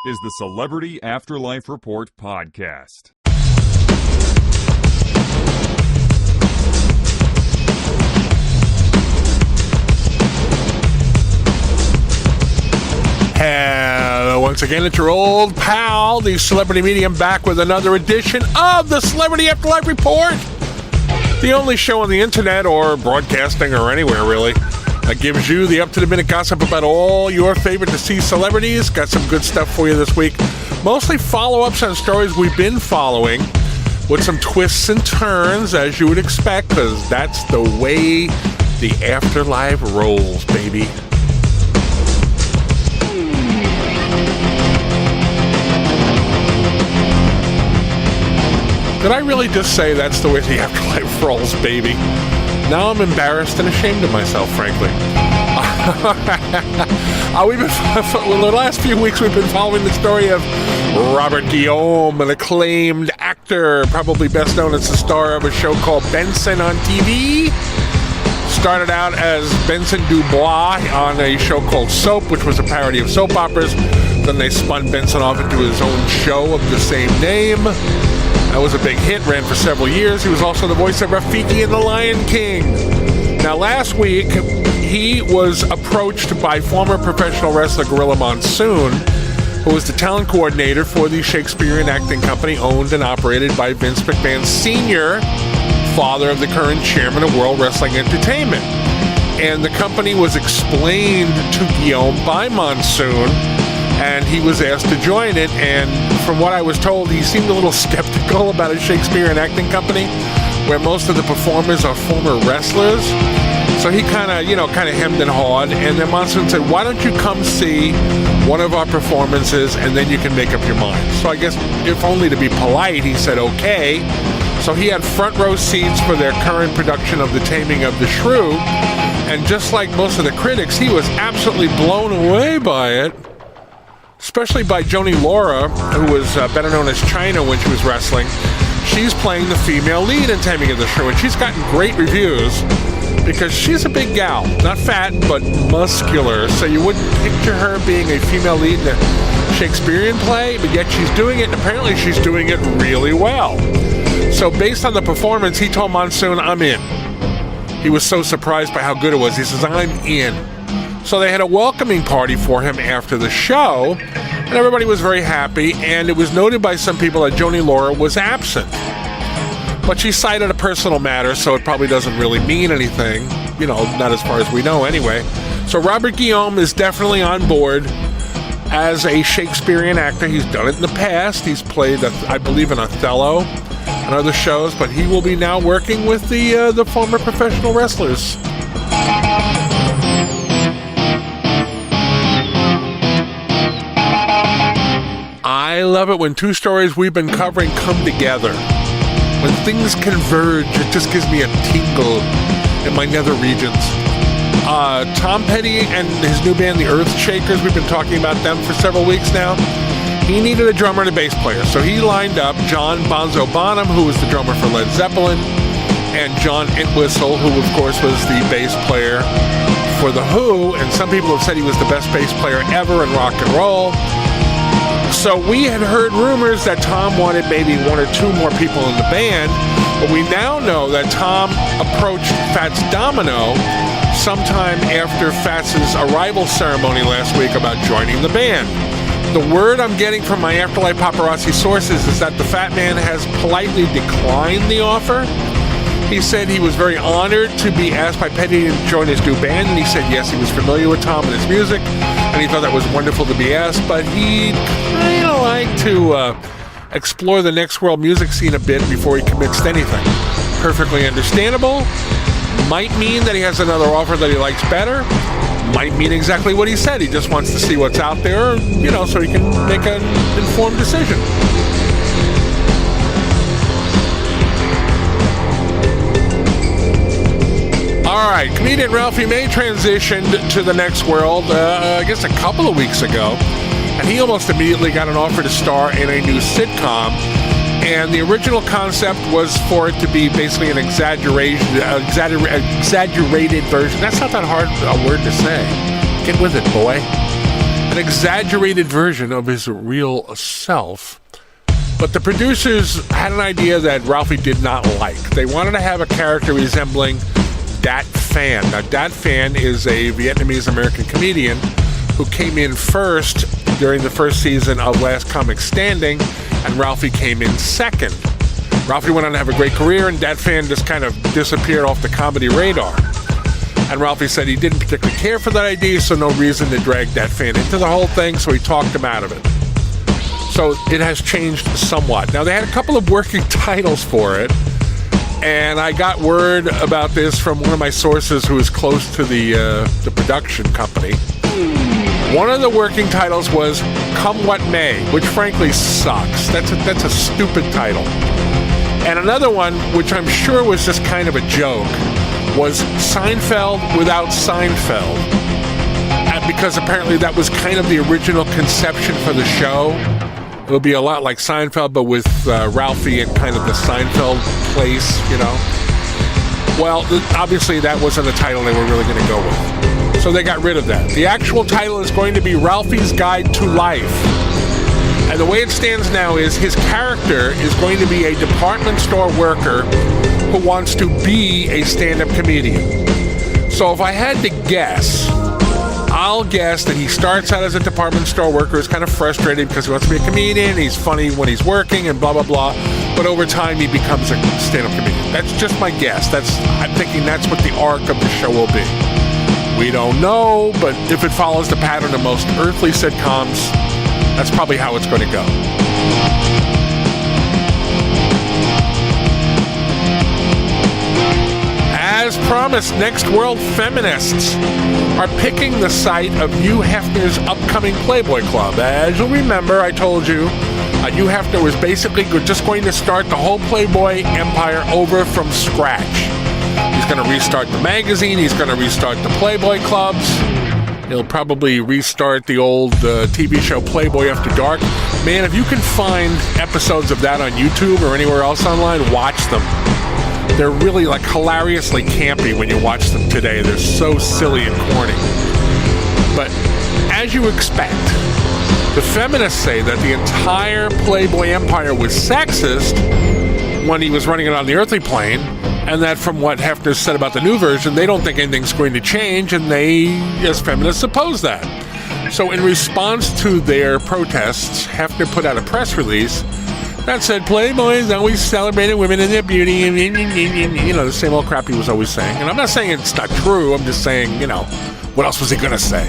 is the Celebrity Afterlife Report podcast. Hello, once again, it's your old pal, the Celebrity Medium, back with another edition of the Celebrity Afterlife Report. The only show on the internet or broadcasting or anywhere, really, that gives you the up-to-the-minute gossip about all your favorite deceased celebrities. Got some good stuff for you this week. Mostly follow-ups on stories we've been following with some twists and turns, as you would expect, because that's the way the afterlife rolls, baby. Did I really just say that's the way the afterlife rolls, baby? Now I'm embarrassed and ashamed of myself, frankly. The last few weeks we've been following the story of Robert Guillaume, an acclaimed actor, probably best known as the star of a show called Benson on TV. Started out as Benson Dubois on a show called Soap, which was a parody of soap operas. Then they spun Benson off into his own show of the same name. That was a big hit, ran for several years. He was also the voice of Rafiki in The Lion King. Now, last week, he was approached by former professional wrestler Gorilla Monsoon, who was the talent coordinator for the Shakespearean acting company owned and operated by Vince McMahon Sr, father of the current chairman of World Wrestling Entertainment. And the company was explained to Guillaume by Monsoon, and he was asked to join it. And from what I was told, he seemed a little skeptical about a Shakespearean acting company where most of the performers are former wrestlers. So he kind of hemmed and hawed. And then Monsoon said, why don't you come see one of our performances and then you can make up your mind. So I guess, if only to be polite, he said okay. So he had front row seats for their current production of The Taming of the Shrew. And just like most of the critics, he was absolutely blown away by it. Especially by Joni Laura, who was better known as China when she was wrestling. She's playing the female lead in Taming of the Shrew, and she's gotten great reviews because she's a big gal. Not fat, but muscular, so you wouldn't picture her being a female lead in a Shakespearean play, but yet she's doing it, and apparently she's doing it really well. So based on the performance, he told Monsoon, I'm in. He was so surprised by how good it was. He says, I'm in. So they had a welcoming party for him after the show, and everybody was very happy, and it was noted by some people that Joni Laura was absent. But she cited a personal matter, so it probably doesn't really mean anything, not as far as we know anyway. So Robert Guillaume is definitely on board as a Shakespearean actor. He's done it in the past. He's played, I believe, in Othello and other shows, but he will be now working with the former professional wrestlers. I love it when two stories we've been covering come together. When things converge, it just gives me a tingle in my nether regions. Tom Petty and his new band, the Earthshakers, we've been talking about them for several weeks now. He needed a drummer and a bass player, so he lined up John Bonzo Bonham, who was the drummer for Led Zeppelin, and John Entwistle, who of course was the bass player for The Who, and some people have said he was the best bass player ever in rock and roll. So we had heard rumors that Tom wanted maybe one or two more people in the band, but we now know that Tom approached Fats Domino sometime after Fats's arrival ceremony last week about joining the band. The word I'm getting from my Afterlife Paparazzi sources is that the Fat Man has politely declined the offer. He said he was very honored to be asked by Petty to join his new band, and he said yes, he was familiar with Tom and his music, and he thought that was wonderful to be asked, but he'd kind of like to explore the next world music scene a bit before he commits to anything. Perfectly understandable. Might mean that he has another offer that he likes better. Might mean exactly what he said. He just wants to see what's out there, so he can make an informed decision. All right, comedian Ralphie May transitioned to the next world, I guess a couple of weeks ago, and he almost immediately got an offer to star in a new sitcom. And the original concept was for it to be basically an exaggerated version. That's not that hard a word to say. Get with it, boy. an exaggerated version of his real self. But the producers had an idea that Ralphie did not like. They wanted to have a character resembling Dat Phan. Now, Dat Phan is a Vietnamese-American comedian who came in first during the first season of Last Comic Standing, and Ralphie came in second. Ralphie went on to have a great career, and Dat Phan just kind of disappeared off the comedy radar. And Ralphie said he didn't particularly care for that idea, so no reason to drag Dat Phan into the whole thing, so he talked him out of it. So it has changed somewhat. Now, they had a couple of working titles for it, and I got word about this from one of my sources who is close to the production company. One of the working titles was Come What May, which frankly sucks. That's a stupid title. And another one, which I'm sure was just kind of a joke, was Seinfeld without Seinfeld. And because apparently that was kind of the original conception for the show. It'll be a lot like Seinfeld, but with Ralphie in kind of the Seinfeld place, you know. Well, obviously that wasn't a title they were really going to go with. So they got rid of that. The actual title is going to be Ralphie's Guide to Life. And the way it stands now is his character is going to be a department store worker who wants to be a stand-up comedian. So if I had to guess, I'll guess that he starts out as a department store worker, is kind of frustrated because he wants to be a comedian, he's funny when he's working, and blah, blah, blah. But over time, he becomes a stand-up comedian. That's just my guess. I'm thinking that's what the arc of the show will be. We don't know, but if it follows the pattern of most earthly sitcoms, that's probably how it's going to go. As promised, Next World Feminists are picking the site of Hugh Hefner's upcoming Playboy Club. As you'll remember, I told you, Hugh Hefner was basically just going to start the whole Playboy empire over from scratch. He's going to restart the magazine, he's going to restart the Playboy clubs, he'll probably restart the old TV show Playboy After Dark. Man, if you can find episodes of that on YouTube or anywhere else online, watch them. They're really like hilariously campy when you watch them today. They're so silly and corny. But as you expect, the feminists say that the entire Playboy empire was sexist when he was running it on the earthly plane, and that from what Hefner said about the new version, they don't think anything's going to change, and they, as feminists, oppose that. So in response to their protests, Hefner put out a press release that said Playboys always celebrated women in their beauty, and you know, the same old crap he was always saying. And I'm not saying it's not true, I'm just saying, you know, what else was he going to say?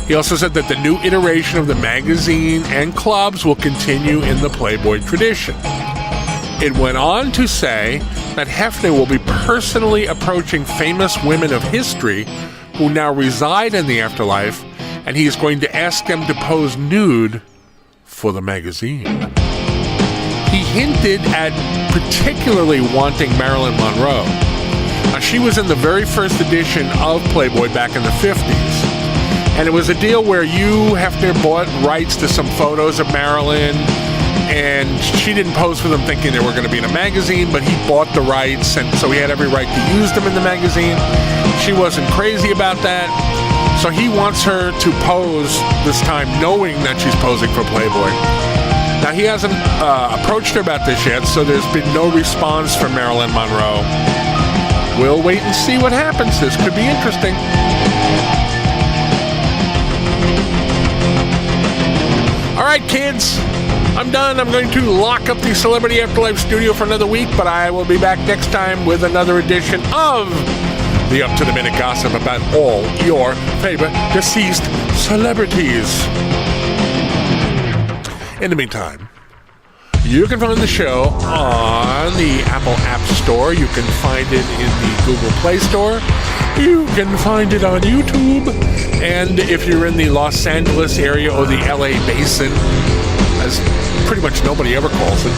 He also said that the new iteration of the magazine and clubs will continue in the Playboy tradition. It went on to say that Hefner will be personally approaching famous women of history who now reside in the afterlife, and he is going to ask them to pose nude for the magazine. He hinted at particularly wanting Marilyn Monroe. Now, she was in the very first edition of Playboy back in the 50s. And it was a deal where Hugh Hefner bought rights to some photos of Marilyn, and she didn't pose for them thinking they were going to be in a magazine, but he bought the rights, and so he had every right to use them in the magazine. She wasn't crazy about that, so he wants her to pose this time knowing that she's posing for Playboy. Now, he hasn't approached her about this yet, so there's been no response from Marilyn Monroe. We'll wait and see what happens. This could be interesting. All right, kids, I'm done. I'm going to lock up the Celebrity Afterlife studio for another week, but I will be back next time with another edition of the up-to-the-minute gossip about all your favorite deceased celebrities. In the meantime, you can find the show on the Apple App Store. You can find it in the Google Play Store. You can find it on YouTube. And if you're in the Los Angeles area or the LA Basin, as pretty much nobody ever calls it,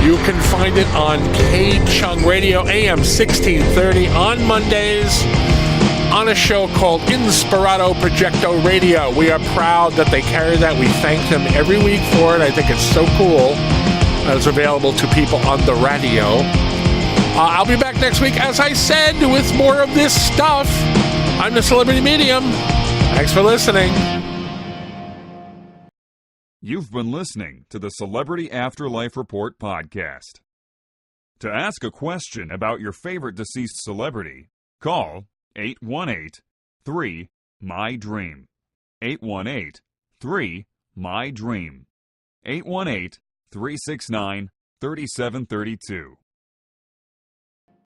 you can find it on K-Chung Radio, AM 1630 on Mondays, on a show called Inspirato Projecto Radio. We are proud that they carry that. We thank them every week for it. I think it's so cool that it's available to people on the radio. I'll be back next week, as I said, with more of this stuff. I'm the Celebrity Medium. Thanks for listening. You've been listening to the Celebrity Afterlife Report podcast. To ask a question about your favorite deceased celebrity, call 818-3-MY-DREAM. 818-3-MY-DREAM. 818-369-3732.